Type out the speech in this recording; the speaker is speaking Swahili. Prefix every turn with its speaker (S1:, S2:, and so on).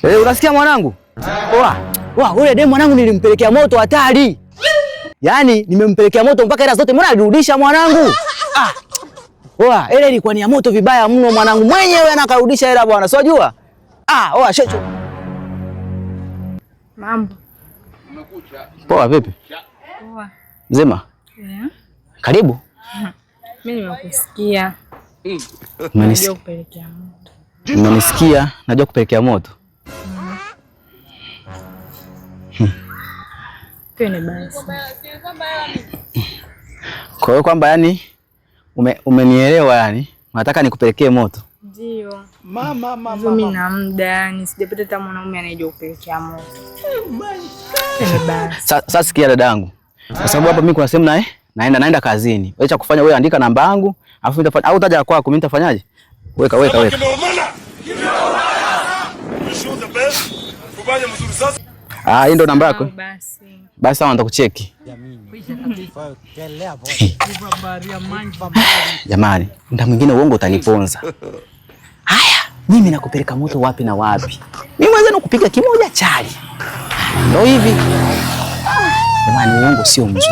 S1: Unasikia mwanangu? Ule demu mwanangu nilimpelekea moto hatari. Yaani nimempelekea moto mpaka hela zote mbona alirudisha mwanangu? Ile ilikuwa ni ya moto vibaya mno mwanangu. Mwenyewe anakarudisha hela bwana. Si unajua? Shecho.
S2: Mambo.
S1: Poa vipi?
S2: Poa.
S1: Mzima?
S2: Yeah.
S1: Karibu.
S2: Mimi nimekusikia.
S1: Najua
S2: kupelekea moto.
S1: Umenisikia? Najua kupelekea moto.
S2: Twende basi.
S1: Kwa hiyo kwamba yani umenielewa yani, nataka nikupelekee moto.
S2: Ndio. Mimi na muda yani sijapata hata mwanaume anayejua kupelekea moto.
S1: Sasa sikia dadangu. Kwa sababu hapa mimi kuna sehemu naenda kazini. Wewe cha kufanya wewe andika namba yangu, alafu nitafanya au utaja kwako mimi nitafanyaje? Weka. Hii ndo namba yako. Basi sawa nitakucheki. Jamani, muda mwingine uongo utaniponza. Haya, mimi nakupeleka moto wapi na wapi? Mimi mwanzo nakupiga kimoja chali. Ndio hivi. Jamani, uongo sio mzuri.